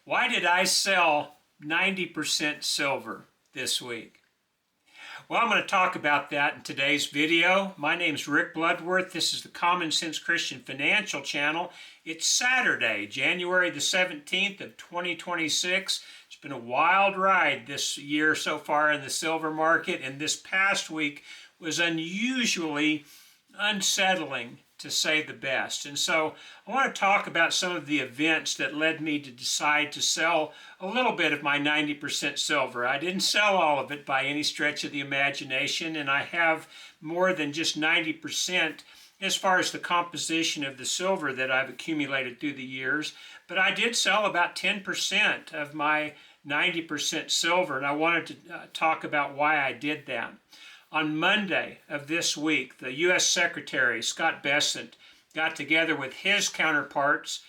Why did I sell 90% silver this week? Well, I'm going to talk about that in today's video. My name is Rick Bloodworth. This is the Common Sense Christian Financial Channel. It's Saturday, January the 17th of 2026. It's been a wild ride this year so far in the silver market, and this past week was unusually unsettling, to say the best. And so I want to talk about some of the events that led me to decide to sell a little bit of my 90% silver. I didn't sell all of it by any stretch of the imagination, and I have more than just 90% as far as the composition of the silver that I've accumulated through the years. But I did sell about 10% of my 90% silver, and I wanted to talk about why I did that. On Monday of this week, the U.S. Secretary, Scott Bessent, got together with his counterparts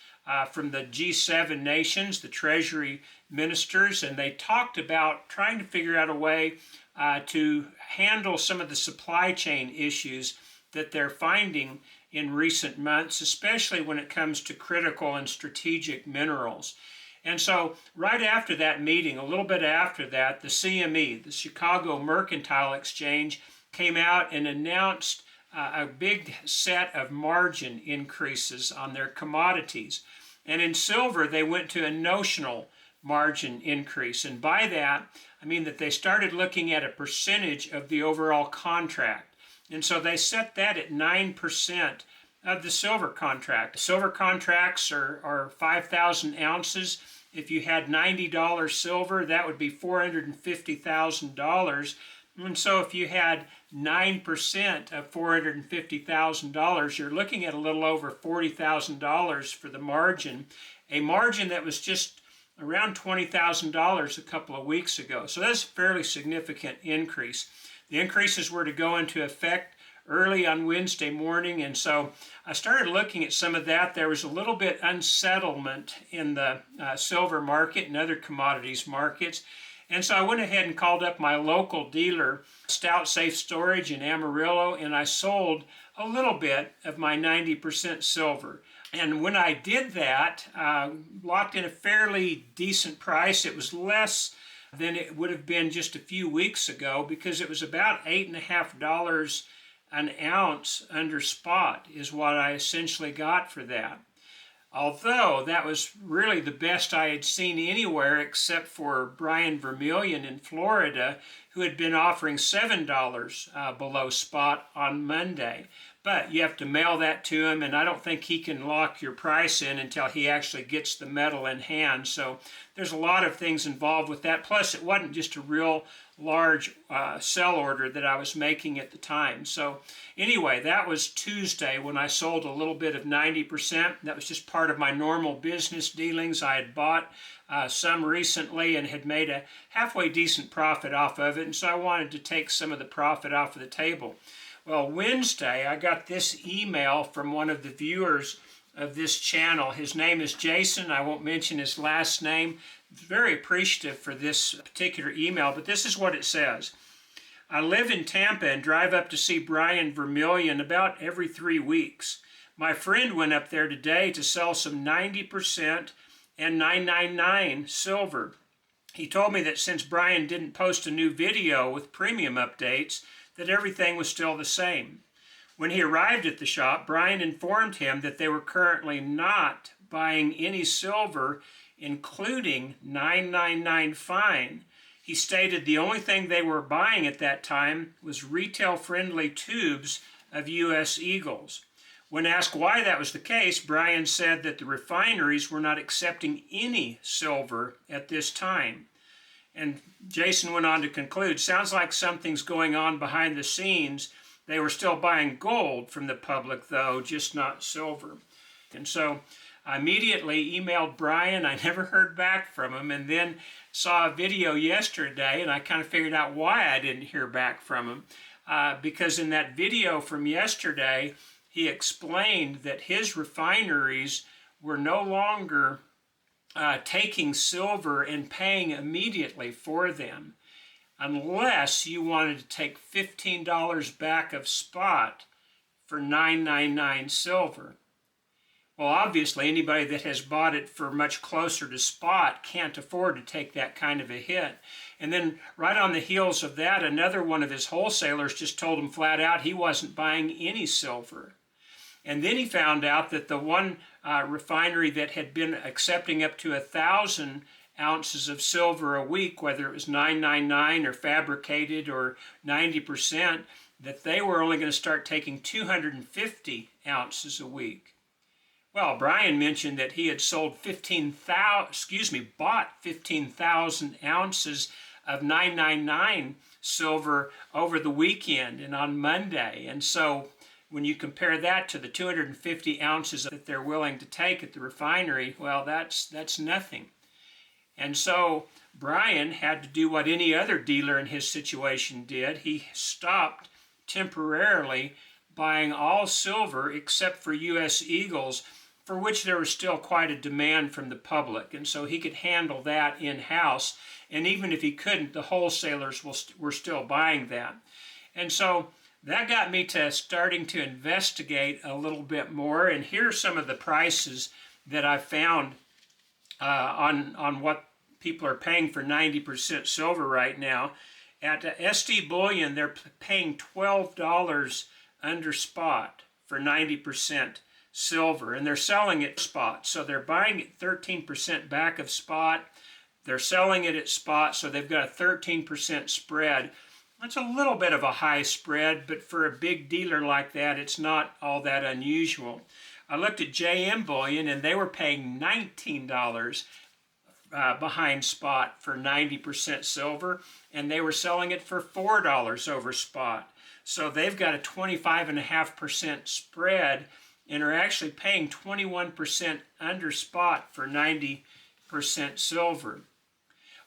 from the G7 nations, the Treasury ministers, and they talked about trying to figure out a way to handle some of the supply chain issues that they're finding in recent months, especially when it comes to critical and strategic minerals. And so right after that meeting, a little bit after that, the CME, the Chicago Mercantile Exchange, came out and announced a big set of margin increases on their commodities. And in silver, they went to a notional margin increase. And by that, I mean that they started looking at a percentage of the overall contract. And so they set that at 9% of the silver contract. Silver contracts are 5,000 ounces. If you had $90 silver, that would be $450,000. And so if you had 9% of $450,000, you're looking at a little over $40,000 for the margin, a margin that was just around $20,000 a couple of weeks ago. So that's a fairly significant increase. The increases were to go into effect early on Wednesday morning, and so I started looking at some of that. There was a little bit unsettlement in the silver market and other commodities markets, and so I went ahead and called up my local dealer, Stout Safe Storage in Amarillo, and I sold a little bit of my 90% silver. And when I did that, locked in a fairly decent price. It was less than it would have been just a few weeks ago, because it was about $8.50 an ounce under spot is what I essentially got for that. Although that was really the best I had seen anywhere except for Brian Vermillion in Florida, who had been offering $7 below spot on Monday. But you have to mail that to him, and I don't think he can lock your price in until he actually gets the metal in hand. So there's a lot of things involved with that. Plus, it wasn't just a real large sell order that I was making at the time. So anyway, that was Tuesday when I sold a little bit of 90%. That was just part of my normal business dealings. I had bought some recently and had made a halfway decent profit off of it, and so I wanted to take some of the profit off of the table. Well, Wednesday, I got this email from one of the viewers of this channel. His name is Jason. I won't mention his last name. Very appreciative for this particular email, but this is what it says. I live in Tampa and drive up to see Brian Vermillion about every 3 weeks. My friend went up there today to sell some 90% and 999 silver. He told me that since Brian didn't post a new video with premium updates, that everything was still the same. When he arrived at the shop, Brian informed him that they were currently not buying any silver, including 999 fine. He stated the only thing they were buying at that time was retail-friendly tubes of U.S. Eagles. When asked why that was the case, Brian said that the refineries were not accepting any silver at this time. And Jason went on to conclude, sounds like something's going on behind the scenes. They were still buying gold from the public, though, just not silver. And so I immediately emailed Brian. I never heard back from him, and then saw a video yesterday, and I kind of figured out why I didn't hear back from him. Because in that video from yesterday, he explained that his refineries were no longer taking silver and paying immediately for them, unless you wanted to take $15 back of spot for $9.99 silver. Well, obviously, anybody that has bought it for much closer to spot can't afford to take that kind of a hit. And then right on the heels of that, another one of his wholesalers just told him flat out he wasn't buying any silver. And then he found out that the one refinery that had been accepting up to 1,000 ounces of silver a week, whether it was 999 or fabricated or 90%, that they were only going to start taking 250 ounces a week. Well, Brian mentioned that he had sold bought 15,000 ounces of 999 silver over the weekend and on Monday. And so when you compare that to the 250 ounces that they're willing to take at the refinery, well, that's nothing. And so Brian had to do what any other dealer in his situation did. He stopped temporarily buying all silver except for U.S. Eagles, for which there was still quite a demand from the public. And so he could handle that in-house. And even if he couldn't, the wholesalers were still buying that. And so that got me to starting to investigate a little bit more. And here are some of the prices that I found on what people are paying for 90% silver right now. At SD Bullion, they're paying $12 under spot for 90% silver, and they're selling it spot. So they're buying it 13% back of spot. They're selling it at spot, so they've got a 13% spread. That's a little bit of a high spread, but for a big dealer like that, it's not all that unusual. I looked at JM Bullion, and they were paying $19 behind spot for 90% silver, and they were selling it for $4 over spot. So they've got a 25.5% spread and are actually paying 21% under spot for 90% silver.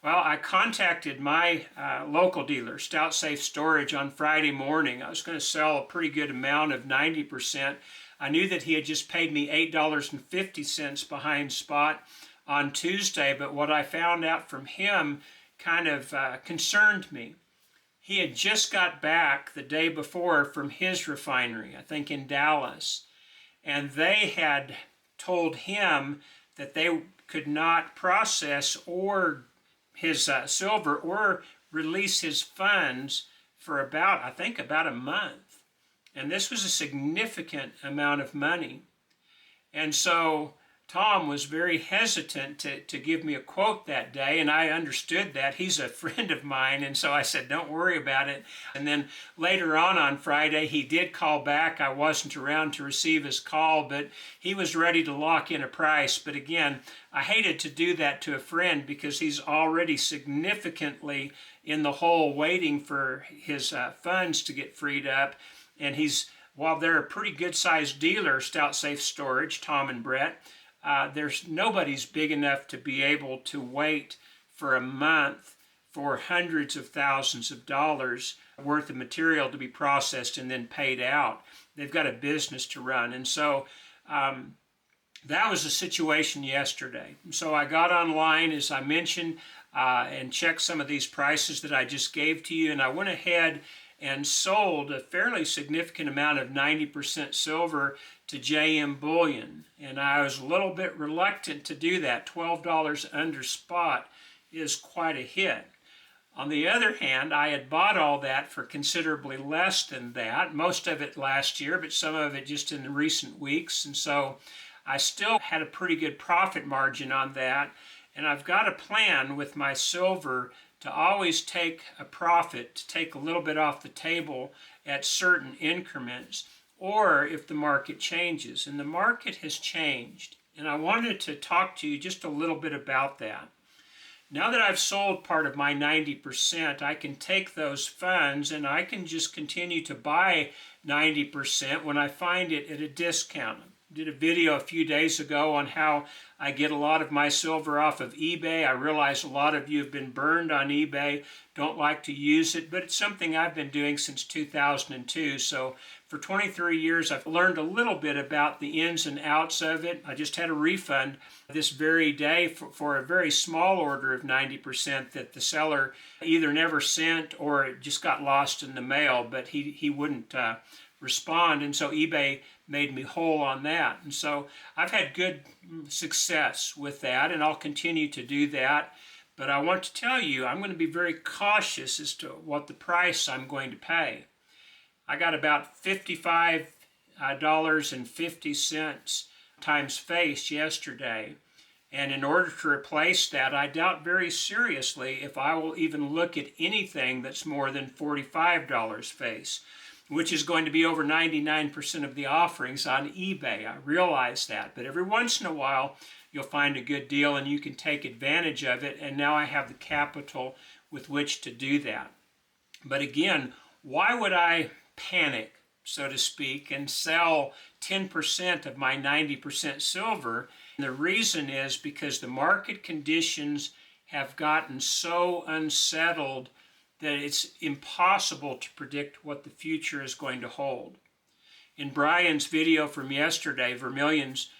Well, I contacted my local dealer, Stout Safe Storage, on Friday morning. I was going to sell a pretty good amount of 90%. I knew that he had just paid me $8.50 behind spot on Tuesday, but what I found out from him kind of concerned me. He had just got back the day before from his refinery, I think in Dallas, and they had told him that they could not process or his silver or release his funds for about a month. And this was a significant amount of money. And so Tom was very hesitant to give me a quote that day, and I understood that. He's a friend of mine, and so I said, don't worry about it. And then later on Friday, he did call back. I wasn't around to receive his call, but he was ready to lock in a price. But again, I hated to do that to a friend because he's already significantly in the hole waiting for his funds to get freed up. And while they're a pretty good-sized dealer, Stout Safe Storage, Tom and Brett, nobody's big enough to be able to wait for a month for hundreds of thousands of dollars worth of material to be processed and then paid out. They've got a business to run. And so that was the situation yesterday. So I got online, as I mentioned, and checked some of these prices that I just gave to you, and I went ahead and sold a fairly significant amount of 90% silver to JM Bullion. And I was a little bit reluctant to do that. $12 under spot is quite a hit. On the other hand, I had bought all that for considerably less than that, most of it last year, but some of it just in the recent weeks. And so I still had a pretty good profit margin on that. And I've got a plan with my silver to always take a profit, to take a little bit off the table at certain increments, or if the market changes. And the market has changed. And I wanted to talk to you just a little bit about that. Now that I've sold part of my 90%, I can take those funds and I can just continue to buy 90% when I find it at a discount. I did a video a few days ago on how I get a lot of my silver off of eBay. I realize a lot of you have been burned on eBay, don't like to use it, but it's something I've been doing since 2002. So for 23 years, I've learned a little bit about the ins and outs of it. I just had a refund this very day for a very small order of 90% that the seller either never sent or it just got lost in the mail, but he wouldn't respond, and so eBay made me whole on that. And so I've had good success with that, and I'll continue to do that. But I want to tell you, I'm going to be very cautious as to what the price I'm going to pay. I got about $55.50 times face yesterday. And in order to replace that, I doubt very seriously if I will even look at anything that's more than $45 face, which is going to be over 99% of the offerings on eBay. I realize that. But every once in a while, you'll find a good deal and you can take advantage of it. And now I have the capital with which to do that. But again, why would I panic, so to speak, and sell 10% of my 90% silver? And the reason is because the market conditions have gotten so unsettled that it's impossible to predict what the future is going to hold. In Brian's video from yesterday, Vermillion's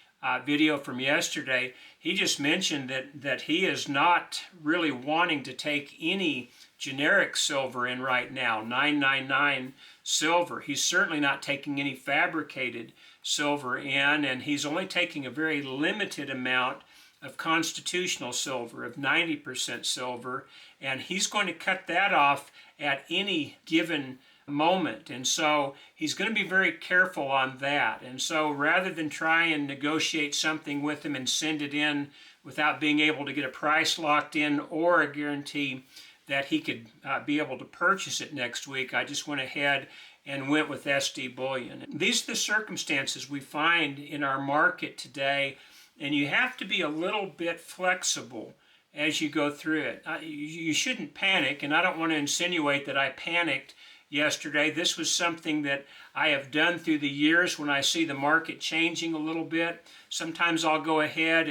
video from yesterday, he just mentioned that he is not really wanting to take any generic silver in right now, 999 silver. He's certainly not taking any fabricated silver in, and he's only taking a very limited amount of constitutional silver, of 90% silver, and he's going to cut that off at any given moment. And so he's going to be very careful on that. And so rather than try and negotiate something with him and send it in without being able to get a price locked in or a guarantee that he could be able to purchase it next week, I just went ahead and went with SD bullion. These are the circumstances we find in our market today, and you have to be a little bit flexible as you go through it. You shouldn't panic, and I don't want to insinuate that I panicked yesterday. This was something that I have done through the years when I see the market changing a little bit. Sometimes I'll go ahead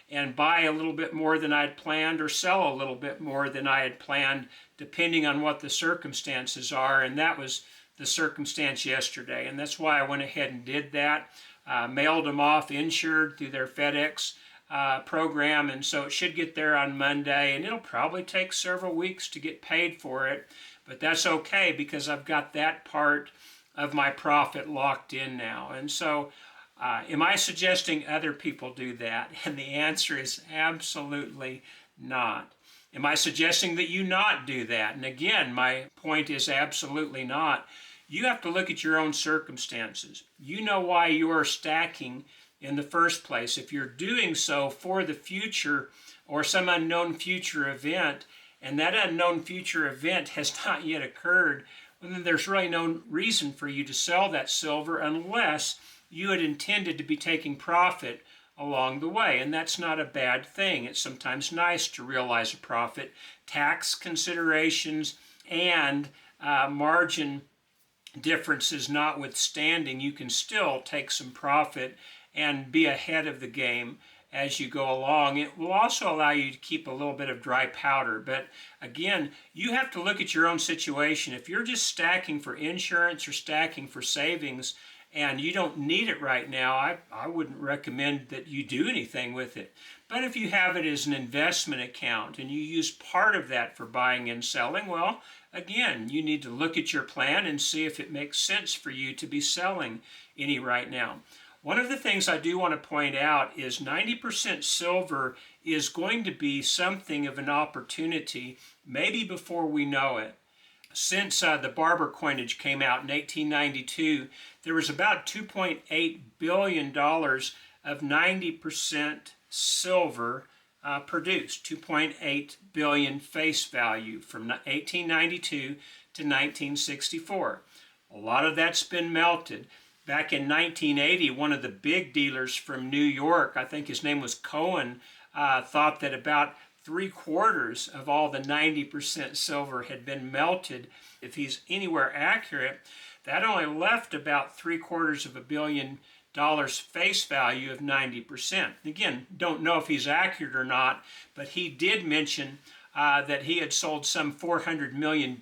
and buy a little bit more than I'd planned or sell a little bit more than I had planned, depending on what the circumstances are, and that was the circumstance yesterday, and that's why I went ahead and did that. Mailed them off insured through their FedEx program, and so it should get there on Monday, and it'll probably take several weeks to get paid for it, but that's okay because I've got that part of my profit locked in now. And so am I suggesting other people do that? And the answer is absolutely not. Am I suggesting that you not do that? And again, my point is absolutely not. You have to look at your own circumstances. You know why you are stacking in the first place. If you're doing so for the future or some unknown future event, and that unknown future event has not yet occurred, well, then there's really no reason for you to sell that silver unless you had intended to be taking profit along the way, and that's not a bad thing. It's sometimes nice to realize a profit. Tax considerations and margin differences notwithstanding, you can still take some profit and be ahead of the game as you go along. It will also allow you to keep a little bit of dry powder, but again, you have to look at your own situation. If you're just stacking for insurance or stacking for savings, and you don't need it right now, I wouldn't recommend that you do anything with it. But if you have it as an investment account and you use part of that for buying and selling, well, again, you need to look at your plan and see if it makes sense for you to be selling any right now. One of the things I do want to point out is 90% silver is going to be something of an opportunity, maybe before we know it. Since the Barber coinage came out in 1892, there was about $2.8 billion of 90% silver produced, 2.8 billion face value from 1892 to 1964. A lot of that's been melted. Back in 1980, one of the big dealers from New York, I think his name was Cohen, thought that about 3/4 of all the 90% silver had been melted. If he's anywhere accurate, that only left about $750 million face value of 90%. Again, don't know if he's accurate or not, but he did mention that he had sold some $400 million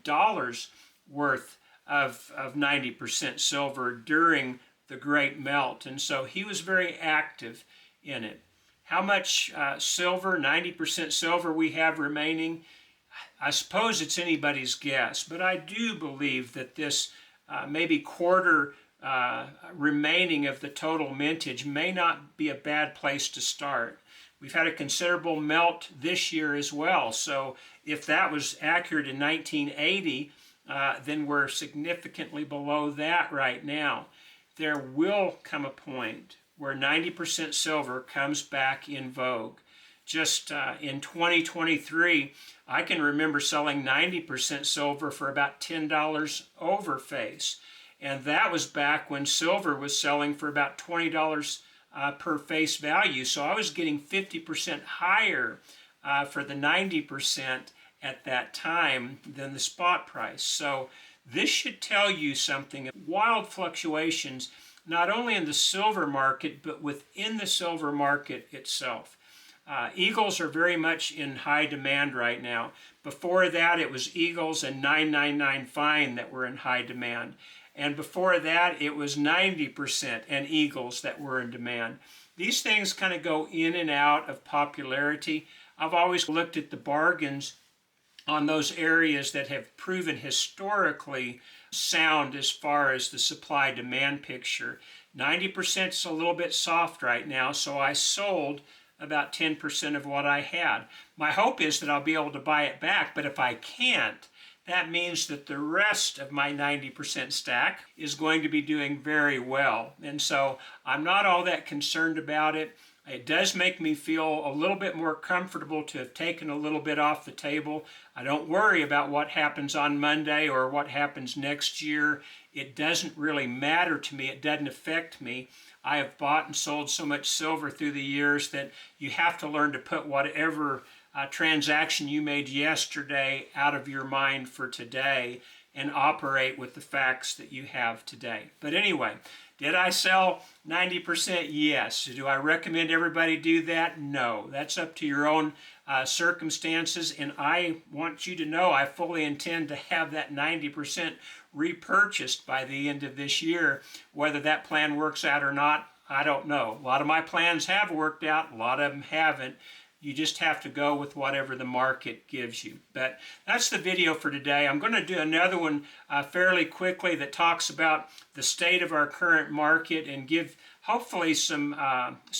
worth of 90% silver during the Great Melt, and so he was very active in it. How much silver, 90% silver we have remaining? I suppose it's anybody's guess, but I do believe that this maybe quarter remaining of the total mintage may not be a bad place to start. We've had a considerable melt this year as well, so if that was accurate in 1980, then we're significantly below that right now. There will come a point where 90% silver comes back in vogue. Just in 2023, I can remember selling 90% silver for about $10 over face. And that was back when silver was selling for about $20 per face value. So I was getting 50% higher for the 90% at that time than the spot price. So this should tell you something. Wild fluctuations, not only in the silver market, but within the silver market itself. Eagles are very much in high demand right now. Before that, it was Eagles and 999 fine that were in high demand. And before that, it was 90% and Eagles that were in demand. These things kind of go in and out of popularity. I've always looked at the bargains on those areas that have proven historically sound as far as the supply-demand picture. 90% is a little bit soft right now, so I sold about 10% of what I had. My hope is that I'll be able to buy it back, but if I can't, that means that the rest of my 90% stack is going to be doing very well. And so I'm not all that concerned about it. It does make me feel a little bit more comfortable to have taken a little bit off the table. I don't worry about what happens on Monday or what happens next year. It doesn't really matter to me. It doesn't affect me. I have bought and sold so much silver through the years that you have to learn to put whatever transaction you made yesterday out of your mind for today and operate with the facts that you have today. But anyway, did I sell 90%? Yes. Do I recommend everybody do that? No. That's up to your own circumstances, and I want you to know I fully intend to have that 90% repurchased by the end of this year. Whether that plan works out or not, I don't know. A lot of my plans have worked out, a lot of them haven't. You just have to go with whatever the market gives you. But that's the video for today. I'm going to do another one fairly quickly that talks about the state of our current market and give hopefully some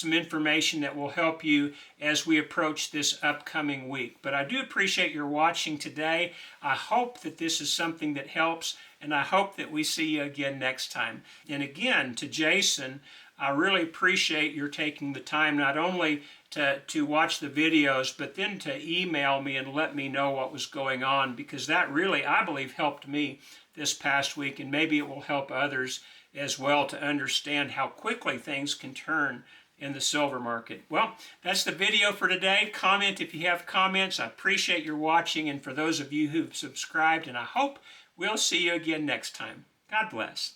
information that will help you as we approach this upcoming week. But I do appreciate your watching today. I hope that this is something that helps, and I hope that we see you again next time. And again, to Jason, I really appreciate your taking the time not only to watch the videos, but then to email me and let me know what was going on, because that really, I believe, helped me this past week, and maybe it will help others as well to understand how quickly things can turn in the silver market. Well, that's the video for today. Comment if you have comments. I appreciate your watching, and for those of you who've subscribed, and I hope we'll see you again next time. God bless.